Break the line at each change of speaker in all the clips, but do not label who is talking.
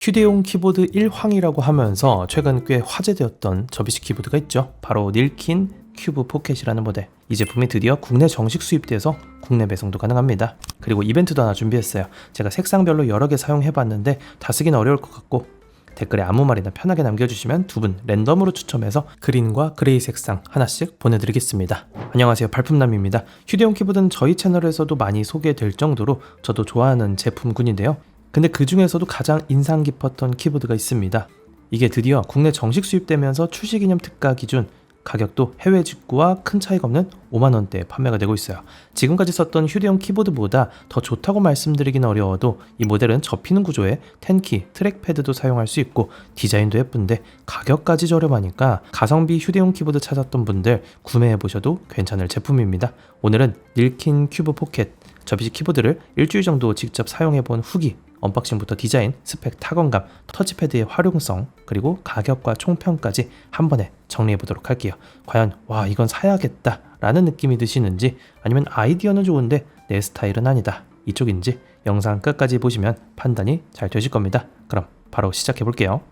휴대용 키보드 1황이라고 하면서 최근 꽤 화제되었던 접이식 키보드가 있죠. 바로 닐킨 큐브 포켓이라는 모델. 이 제품이 드디어 국내 정식 수입돼서 국내 배송도 가능합니다. 그리고 이벤트도 하나 준비했어요. 제가 색상별로 여러 개 사용해봤는데 다 쓰긴 어려울 것 같고 댓글에 아무 말이나 편하게 남겨주시면 두 분 랜덤으로 추첨해서 그린과 그레이 색상 하나씩 보내드리겠습니다. 안녕하세요, 발품남입니다. 휴대용 키보드는 저희 채널에서도 많이 소개될 정도로 저도 좋아하는 제품군인데요. 근데 그 중에서도 가장 인상 깊었던 키보드가 있습니다. 이게 드디어 국내 정식 수입되면서 출시기념 특가 기준 가격도 해외 직구와 큰 차이가 없는 5만원대에 판매가 되고 있어요. 지금까지 썼던 휴대용 키보드보다 더 좋다고 말씀드리긴 어려워도 이 모델은 접히는 구조에 10키, 트랙패드도 사용할 수 있고 디자인도 예쁜데 가격까지 저렴하니까 가성비 휴대용 키보드 찾았던 분들 구매해보셔도 괜찮을 제품입니다. 오늘은 닐킨 큐브 포켓 접이식 키보드를 일주일 정도 직접 사용해본 후기, 언박싱부터 디자인, 스펙, 타건감, 터치패드의 활용성, 그리고 가격과 총평까지 한 번에 정리해보도록 할게요. 과연 와 이건 사야겠다 라는 느낌이 드시는지, 아니면 아이디어는 좋은데 내 스타일은 아니다 이쪽인지 영상 끝까지 보시면 판단이 잘 되실 겁니다. 그럼 바로 시작해볼게요.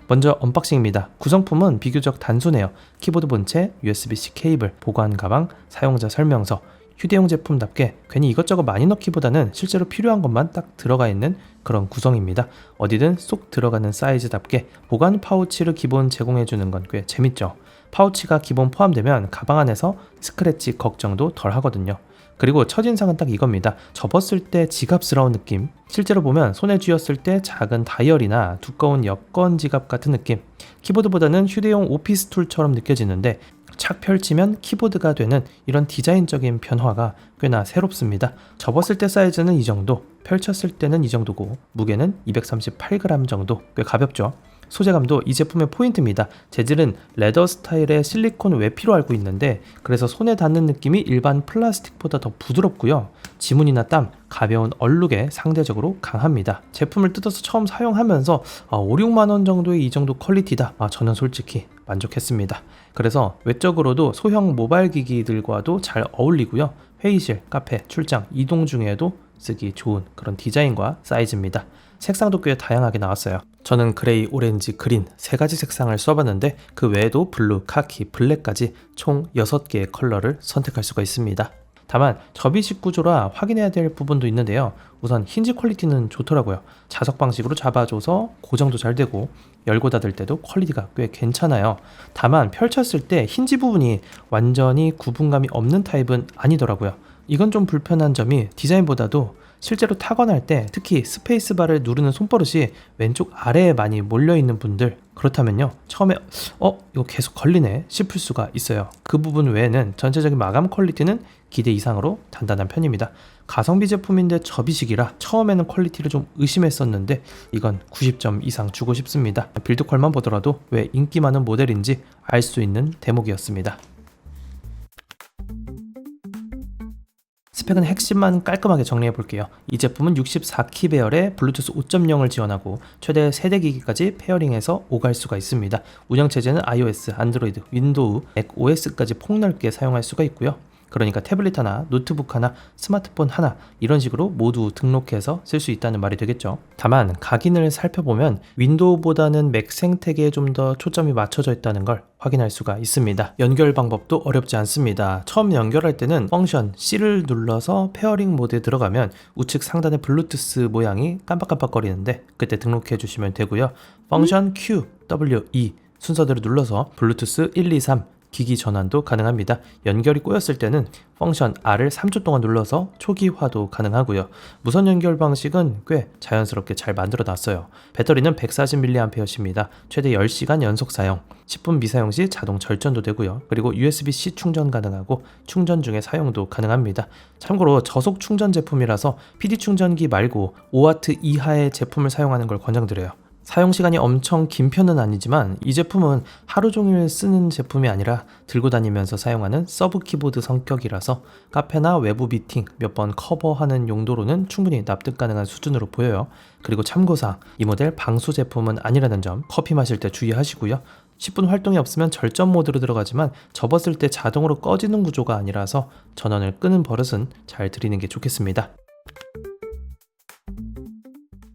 먼저 언박싱입니다. 구성품은 비교적 단순해요. 키보드 본체, USB-C 케이블, 보관 가방, 사용자 설명서. 휴대용 제품답게 괜히 이것저것 많이 넣기보다는 실제로 필요한 것만 딱 들어가 있는 그런 구성입니다. 어디든 쏙 들어가는 사이즈답게 보관 파우치를 기본 제공해주는 건 꽤 재밌죠. 파우치가 기본 포함되면 가방 안에서 스크래치 걱정도 덜 하거든요. 그리고 첫인상은 딱 이겁니다. 접었을 때 지갑스러운 느낌. 실제로 보면 손에 쥐었을 때 작은 다이어리나 두꺼운 여권 지갑 같은 느낌. 키보드보다는 휴대용 오피스 툴처럼 느껴지는데 착 펼치면 키보드가 되는 이런 디자인적인 변화가 꽤나 새롭습니다. 접었을 때 사이즈는 이 정도, 펼쳤을 때는 이 정도고 무게는 238g 정도, 꽤 가볍죠. 소재감도 이 제품의 포인트입니다. 재질은 레더 스타일의 실리콘 외피로 알고 있는데 그래서 손에 닿는 느낌이 일반 플라스틱보다 더 부드럽고요. 지문이나 땀, 가벼운 얼룩에 상대적으로 강합니다. 제품을 뜯어서 처음 사용하면서 5, 6만원 정도의 이 정도 퀄리티다. 저는 솔직히 만족했습니다. 그래서 외적으로도 소형 모바일 기기들과도 잘 어울리고요. 회의실, 카페, 출장, 이동 중에도 쓰기 좋은 그런 디자인과 사이즈입니다. 색상도 꽤 다양하게 나왔어요. 저는 그레이, 오렌지, 그린 세 가지 색상을 써봤는데 그 외에도 블루, 카키, 블랙까지 총 6개의 컬러를 선택할 수가 있습니다. 다만 접이식 구조라 확인해야 될 부분도 있는데요. 우선 힌지 퀄리티는 좋더라고요. 자석 방식으로 잡아줘서 고정도 잘 되고 열고 닫을 때도 퀄리티가 꽤 괜찮아요. 다만 펼쳤을 때 힌지 부분이 완전히 구분감이 없는 타입은 아니더라고요. 이건 좀 불편한 점이 디자인보다도 실제로 타건할 때 특히 스페이스바를 누르는 손버릇이 왼쪽 아래에 많이 몰려있는 분들, 그렇다면요 처음에 이거 계속 걸리네 싶을 수가 있어요. 그 부분 외에는 전체적인 마감 퀄리티는 기대 이상으로 단단한 편입니다. 가성비 제품인데 접이식이라 처음에는 퀄리티를 좀 의심했었는데 이건 90점 이상 주고 싶습니다. 빌드퀄만 보더라도 왜 인기 많은 모델인지 알 수 있는 대목이었습니다. 스펙은 핵심만 깔끔하게 정리해 볼게요. 이 제품은 64키 배열에 블루투스 5.0을 지원하고 최대 세대 기기까지 페어링해서 오갈 수가 있습니다. 운영체제는 iOS, 안드로이드, 윈도우, 맥 OS까지 폭넓게 사용할 수가 있고요. 그러니까 태블릿 하나, 노트북 하나, 스마트폰 하나 이런 식으로 모두 등록해서 쓸 수 있다는 말이 되겠죠. 다만 각인을 살펴보면 윈도우보다는 맥 생태계에 좀 더 초점이 맞춰져 있다는 걸 확인할 수가 있습니다. 연결 방법도 어렵지 않습니다. 처음 연결할 때는 펑션 C를 눌러서 페어링 모드에 들어가면 우측 상단의 블루투스 모양이 깜빡깜빡거리는데 그때 등록해 주시면 되고요. 펑션 Q, W, E 순서대로 눌러서 블루투스 1, 2, 3 기기 전환도 가능합니다. 연결이 꼬였을 때는 펑션 R을 3초 동안 눌러서 초기화도 가능하고요. 무선 연결 방식은 꽤 자연스럽게 잘 만들어 놨어요. 배터리는 140mAh입니다. 최대 10시간 연속 사용, 10분 미사용 시 자동 절전도 되고요. 그리고 USB-C 충전 가능하고 충전 중에 사용도 가능합니다. 참고로 저속 충전 제품이라서 PD 충전기 말고 5W 이하의 제품을 사용하는 걸 권장드려요. 사용시간이 엄청 긴 편은 아니지만 이 제품은 하루 종일 쓰는 제품이 아니라 들고 다니면서 사용하는 서브 키보드 성격이라서 카페나 외부 미팅 몇 번 커버하는 용도로는 충분히 납득 가능한 수준으로 보여요. 그리고 참고사항, 이 모델 방수 제품은 아니라는 점 커피 마실 때 주의하시고요. 10분 활동이 없으면 절전 모드로 들어가지만 접었을 때 자동으로 꺼지는 구조가 아니라서 전원을 끄는 버릇은 잘 들이는 게 좋겠습니다.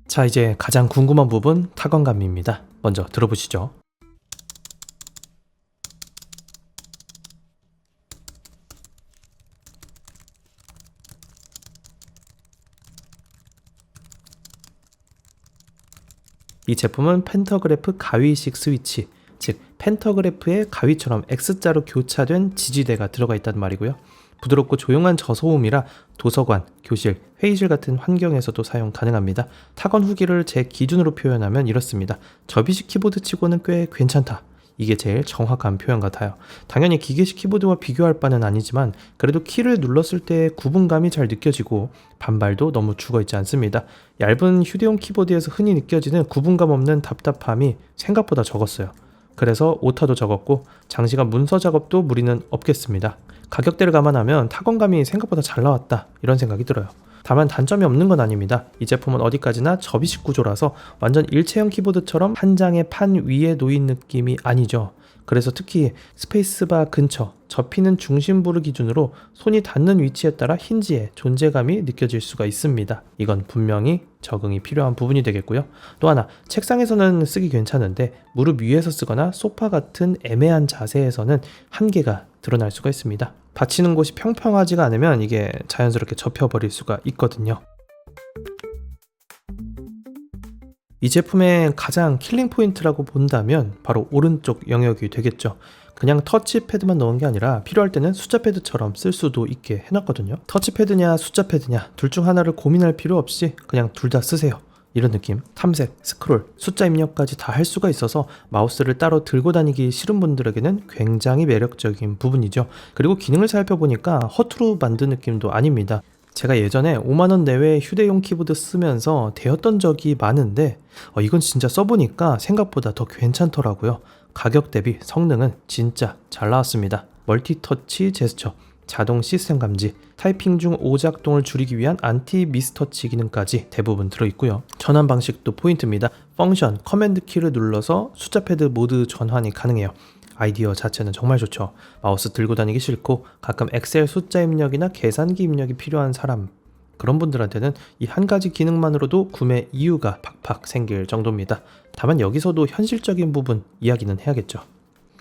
자, 이제 가장 궁금한 부분 타건감입니다. 먼저 들어보시죠. 이 제품은 펜터그래프 가위식 스위치, 즉 펜터그래프의 가위처럼 X자로 교차된 지지대가 들어가 있다는 말이고요. 부드럽고 조용한 저소음이라 도서관, 교실, 회의실 같은 환경에서도 사용 가능합니다. 타건 후기를 제 기준으로 표현하면 이렇습니다. 접이식 키보드 치고는 꽤 괜찮다. 이게 제일 정확한 표현 같아요. 당연히 기계식 키보드와 비교할 바는 아니지만 그래도 키를 눌렀을 때 구분감이 잘 느껴지고 반발도 너무 죽어있지 않습니다. 얇은 휴대용 키보드에서 흔히 느껴지는 구분감 없는 답답함이 생각보다 적었어요. 그래서 오타도 적었고 장시간 문서 작업도 무리는 없겠습니다. 가격대를 감안하면 타건감이 생각보다 잘 나왔다 이런 생각이 들어요. 다만 단점이 없는 건 아닙니다. 이 제품은 어디까지나 접이식 구조라서 완전 일체형 키보드처럼 한 장의 판 위에 놓인 느낌이 아니죠. 그래서 특히 스페이스바 근처 접히는 중심부를 기준으로 손이 닿는 위치에 따라 힌지의 존재감이 느껴질 수가 있습니다. 이건 분명히 적응이 필요한 부분이 되겠고요. 또 하나, 책상에서는 쓰기 괜찮은데 무릎 위에서 쓰거나 소파 같은 애매한 자세에서는 한계가 드러날 수가 있습니다. 받치는 곳이 평평하지가 않으면 이게 자연스럽게 접혀버릴 수가 있거든요. 이 제품의 가장 킬링 포인트라고 본다면 바로 오른쪽 영역이 되겠죠. 그냥 터치패드만 넣은 게 아니라 필요할 때는 숫자 패드처럼 쓸 수도 있게 해놨거든요. 터치패드냐 숫자 패드냐 둘 중 하나를 고민할 필요 없이 그냥 둘 다 쓰세요. 이런 느낌. 탐색, 스크롤, 숫자 입력까지 다 할 수가 있어서 마우스를 따로 들고 다니기 싫은 분들에게는 굉장히 매력적인 부분이죠. 그리고 기능을 살펴보니까 허투루 만든 느낌도 아닙니다. 제가 예전에 5만원 내외 휴대용 키보드 쓰면서 대였던 적이 많은데 이건 진짜 써보니까 생각보다 더 괜찮더라고요. 가격 대비 성능은 진짜 잘 나왔습니다. 멀티터치 제스처, 자동 시스템 감지, 타이핑 중 오작동을 줄이기 위한 안티 미스터치 기능까지 대부분 들어있고요. 전환 방식도 포인트입니다. 펑션, 커맨드 키를 눌러서 숫자 패드 모드 전환이 가능해요. 아이디어 자체는 정말 좋죠. 마우스 들고 다니기 싫고 가끔 엑셀 숫자 입력이나 계산기 입력이 필요한 사람, 그런 분들한테는 이 한 가지 기능만으로도 구매 이유가 팍팍 생길 정도입니다. 다만 여기서도 현실적인 부분 이야기는 해야겠죠.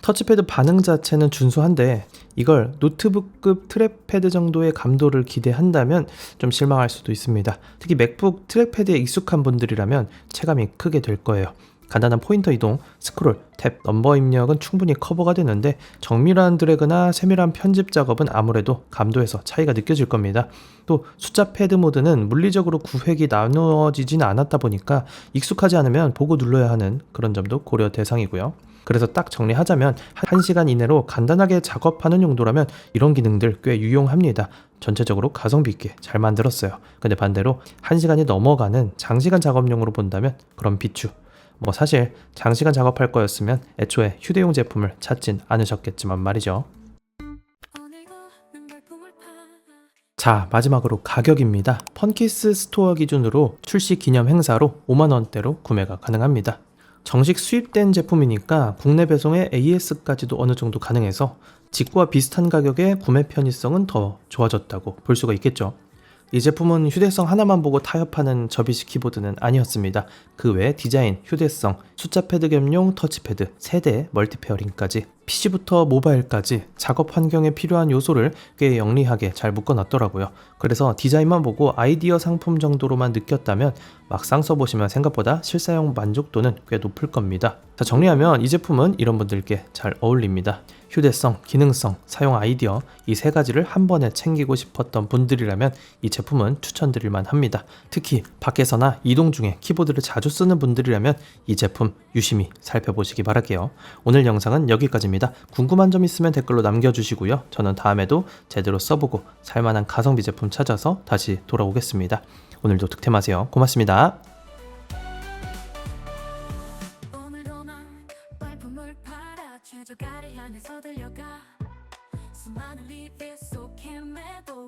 터치패드 반응 자체는 준수한데 이걸 노트북급 트랙패드 정도의 감도를 기대한다면 좀 실망할 수도 있습니다. 특히 맥북 트랙패드에 익숙한 분들이라면 체감이 크게 될 거예요. 간단한 포인터 이동, 스크롤, 탭, 넘버 입력은 충분히 커버가 되는데 정밀한 드래그나 세밀한 편집 작업은 아무래도 감도에서 차이가 느껴질 겁니다. 또 숫자 패드 모드는 물리적으로 구획이 나누어지진 않았다 보니까 익숙하지 않으면 보고 눌러야 하는 그런 점도 고려 대상이고요. 그래서 딱 정리하자면 1시간 이내로 간단하게 작업하는 용도라면 이런 기능들 꽤 유용합니다. 전체적으로 가성비 있게 잘 만들었어요. 근데 반대로 1시간이 넘어가는 장시간 작업용으로 본다면 그런 비추. 사실 장시간 작업할 거였으면 애초에 휴대용 제품을 찾진 않으셨겠지만 말이죠. 자, 마지막으로 가격입니다. 펀키스 스토어 기준으로 출시 기념 행사로 5만원대로 구매가 가능합니다. 정식 수입된 제품이니까 국내 배송에 AS까지도 어느 정도 가능해서 직구와 비슷한 가격에 구매 편의성은 더 좋아졌다고 볼 수가 있겠죠. 이 제품은 휴대성 하나만 보고 타협하는 접이식 키보드는 아니었습니다. 그 외에 디자인, 휴대성, 숫자 패드 겸용 터치패드, 세대 멀티페어링까지 PC부터 모바일까지 작업 환경에 필요한 요소를 꽤 영리하게 잘 묶어놨더라고요. 그래서 디자인만 보고 아이디어 상품 정도로만 느꼈다면 막상 써보시면 생각보다 실사용 만족도는 꽤 높을 겁니다. 자, 정리하면 이 제품은 이런 분들께 잘 어울립니다. 휴대성, 기능성, 사용 아이디어 이 세 가지를 한 번에 챙기고 싶었던 분들이라면 이 제품은 추천드릴만 합니다. 특히 밖에서나 이동 중에 키보드를 자주 쓰는 분들이라면 이 제품 유심히 살펴보시기 바랄게요. 오늘 영상은 여기까지입니다. 궁금한 점 있으면 댓글로 남겨주시고요. 저는 다음에도 제대로 써보고 살만한 가성비 제품 찾아서 다시 돌아오겠습니다. 오늘도 득템하세요. 고맙습니다.